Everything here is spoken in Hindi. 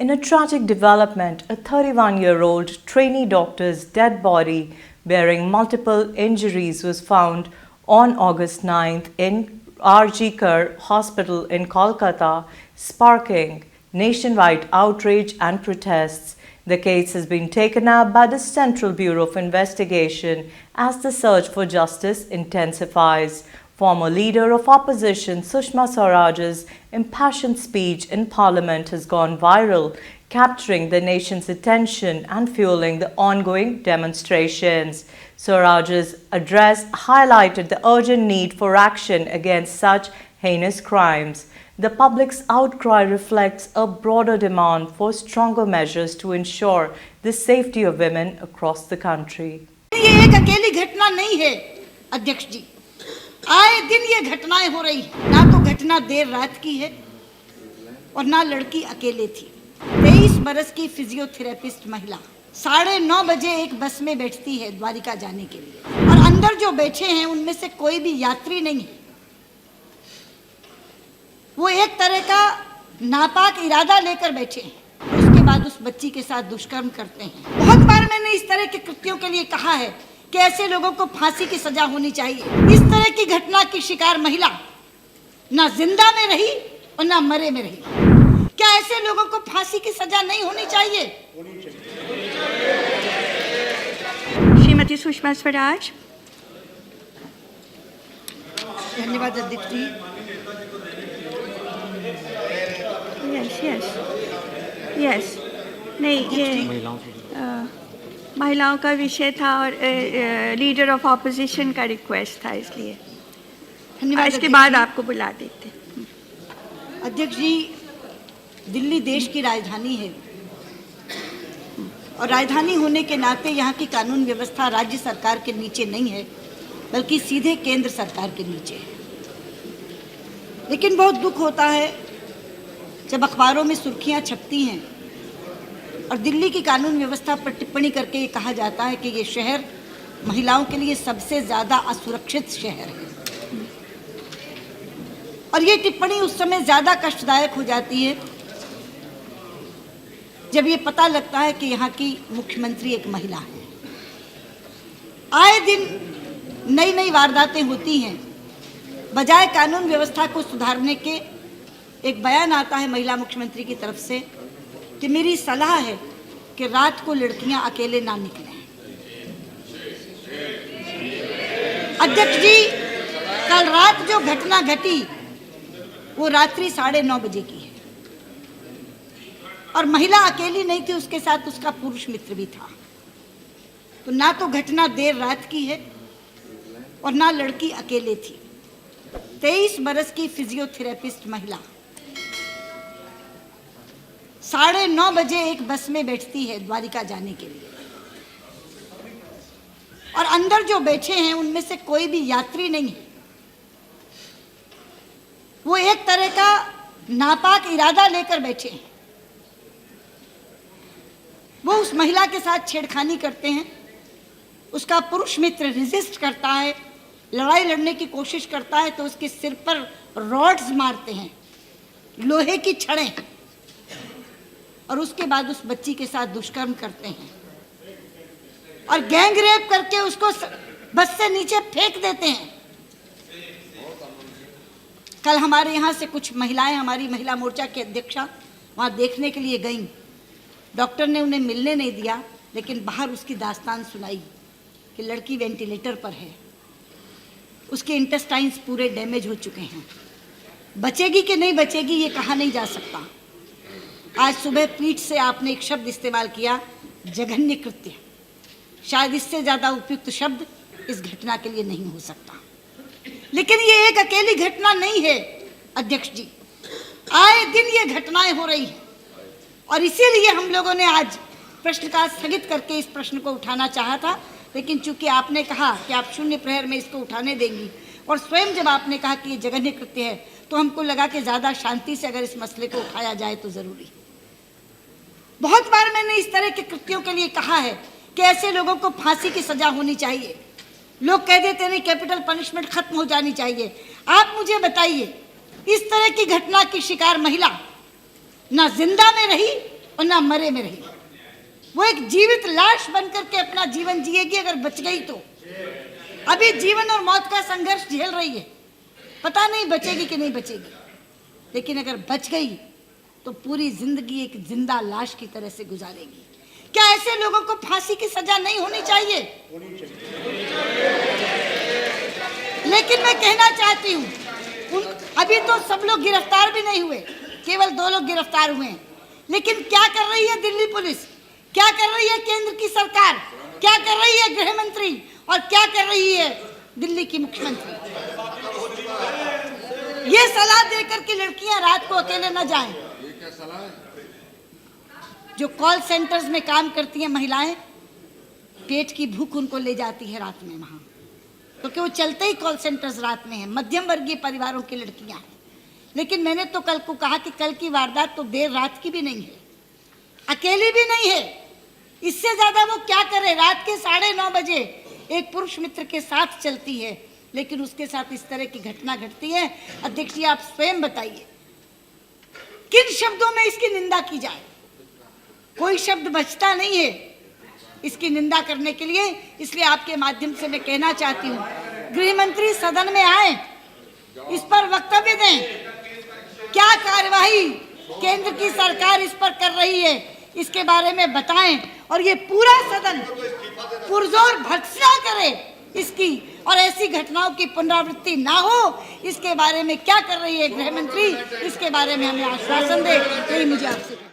In a tragic development, a 31-year-old trainee doctor's dead body bearing multiple injuries was found on August 9th in R.G. Kar Hospital in Kolkata, sparking nationwide outrage and protests. The case has been taken up by the Central Bureau of Investigation as the search for justice intensifies. Former leader of opposition Sushma Swaraj's impassioned speech in Parliament has gone viral, capturing the nation's attention and fueling the ongoing demonstrations. Swaraj's address highlighted the urgent need for action against such heinous crimes. The public's outcry reflects a broader demand for stronger measures to ensure the safety of women across the country. ये एक अकेली घटना नहीं है अध्यक्ष जी, आए दिन ये घटनाएं हो रही हैं। ना तो घटना देर रात की है और ना लड़की अकेले थी। 23 बरस की फिजियोथेरेपिस्ट महिला 9:30 बजे एक बस में बैठती है द्वारिका जाने के लिए, और अंदर जो बैठे हैं उनमें से कोई भी यात्री नहीं है। वो एक तरह का नापाक इरादा लेकर बैठे हैं, उसके बाद उस बच्ची के साथ दुष्कर्म करते हैं। बहुत बार मैंने इस तरह के कृत्यों के लिए कहा है कि ऐसे लोगों को फांसी की सजा होनी चाहिए। इस तरह की घटना की शिकार महिला ना जिंदा में रही और ना मरे में रही। क्या ऐसे लोगों को फांसी की सजा नहीं होनी चाहिए? श्रीमती सुषमा स्वराज। धन्यवाद अध्यक्ष जी। यस नहीं, ये महिलाओं का विषय था और लीडर ऑफ ऑपोजिशन का रिक्वेस्ट था, इसलिए इसके बाद आपको बुला देते। अध्यक्ष जी, दिल्ली देश की राजधानी है और राजधानी होने के नाते यहाँ की कानून व्यवस्था राज्य सरकार के नीचे नहीं है, बल्कि सीधे केंद्र सरकार के नीचे है। लेकिन बहुत दुख होता है जब अखबारों में सुर्खियाँ छपती हैं और दिल्ली की कानून व्यवस्था पर टिप्पणी करके ये कहा जाता है कि ये शहर महिलाओं के लिए सबसे ज़्यादा असुरक्षित शहर है। और ये टिप्पणी उस समय ज़्यादा कष्टदायक हो जाती है जब ये पता लगता है कि यहाँ की मुख्यमंत्री एक महिला है। आए दिन नई नई वारदातें होती हैं, बजाय कानून व्यवस्था को सुधारने के एक बयान आता है महिला मुख्यमंत्री की तरफ से कि मेरी सलाह है कि रात को लड़कियां अकेले ना निकलें। अध्यक्ष जी, कल रात जो घटना घटी वो रात्रि 9:30 बजे की है और महिला अकेली नहीं थी, उसके साथ उसका पुरुष मित्र भी था। तो ना तो घटना देर रात की है और ना लड़की अकेले थी। 23 बरस की फिजियोथेरेपिस्ट महिला 9:30 बजे एक बस में बैठती है द्वारिका जाने के लिए, और अंदर जो बैठे हैं उनमें से कोई भी यात्री नहीं है। वो एक तरह का नापाक इरादा लेकर बैठे हैं। वो उस महिला के साथ छेड़खानी करते हैं, उसका पुरुष मित्र रेजिस्ट करता है, लड़ाई लड़ने की कोशिश करता है तो उसके सिर पर रॉड्स मारते हैं, लोहे की छड़ें, और उसके बाद उस बच्ची के साथ दुष्कर्म करते हैं और गैंग रेप करके उसको बस से नीचे फेंक देते हैं। कल हमारे यहाँ से कुछ महिलाएं, हमारी महिला मोर्चा की अध्यक्षा वहाँ देखने के लिए गईं। डॉक्टर ने उन्हें मिलने नहीं दिया, लेकिन बाहर उसकी दास्तान सुनाई कि लड़की वेंटिलेटर पर है, उसके इंटेस्टाइन्स पूरे डैमेज हो चुके हैं, बचेगी कि नहीं बचेगी ये कहा नहीं जा सकता। आज सुबह पीठ से आपने एक शब्द इस्तेमाल किया, जघन्य कृत्य। शायद इससे ज़्यादा उपयुक्त शब्द इस घटना के लिए नहीं हो सकता। लेकिन ये एक अकेली घटना नहीं है अध्यक्ष जी, आए दिन ये घटनाएं हो रही हैं और इसीलिए हम लोगों ने आज प्रश्नकाल स्थगित करके इस प्रश्न को उठाना चाहा था। लेकिन चूंकि आपने कहा कि आप शून्य प्रहर में इसको उठाने देंगी और स्वयं जब आपने कहा कि ये जघन्य कृत्य है, तो हमको लगा कि ज़्यादा शांति से अगर इस मसले को उठाया जाए तो ज़रूरी। बहुत बार मैंने इस तरह के कृत्यों के लिए कहा है कि ऐसे लोगों को फांसी की सजा होनी चाहिए। लोग कह देते नहीं, कैपिटल पनिशमेंट खत्म हो जानी चाहिए। आप मुझे बताइए, इस तरह की घटना की शिकार महिला ना जिंदा में रही और ना मरे में रहेगी। वो एक जीवित लाश बनकर के अपना जीवन जिएगी अगर बच गई तो। अभी जीवन और मौत का संघर्ष झेल रही है, पता नहीं बचेगी कि नहीं बचेगी, लेकिन अगर बच गई तो पूरी जिंदगी एक जिंदा लाश की तरह से गुजारेगी। क्या ऐसे लोगों को फांसी की सजा नहीं होनी चाहिए? लेकिन मैं कहना चाहती हूँ, अभी तो सब लोग गिरफ्तार भी नहीं हुए, केवल 2 लोग गिरफ्तार हुए हैं। लेकिन क्या कर रही है दिल्ली पुलिस, क्या कर रही है केंद्र की सरकार, क्या कर रही है गृह मंत्री और क्या कर रही है दिल्ली की मुख्यमंत्री? ये सलाह देकर कि लड़कियां रात को अकेले न जाएं। जो कॉल सेंटर्स में काम करती हैं महिलाएं, पेट की भूख उनको ले जाती है रात में वहां, क्योंकि वो चलते ही कॉल सेंटर्स रात में हैं। मध्यम वर्गीय परिवारों की लड़कियां हैं। लेकिन मैंने तो कल को कहा कि कल की वारदात तो देर रात की भी नहीं है, अकेली भी नहीं है। इससे ज्यादा वो क्या करे? रात के 9:30 बजे एक पुरुष मित्र के साथ चलती है, लेकिन उसके साथ इस तरह की घटना घटती है। अध्यक्ष जी, आप स्वयं बताइए किन शब्दों में इसकी निंदा की जाए? कोई शब्द बचता नहीं है इसकी निंदा करने के लिए। इसलिए आपके माध्यम से मैं कहना चाहती हूँ, गृह मंत्री सदन में आए, इस पर वक्तव्य दें। क्या कार्यवाही केंद्र की सरकार इस पर कर रही है, इसके बारे में बताएं और ये पूरा सदन पुरजोर भर्त्सना करे इसकी, और ऐसी घटनाओं की पुनरावृत्ति ना हो, इसके बारे में क्या कर रही है गृह मंत्री, इसके बारे में हमें आश्वासन दे। यही मुझे आपसे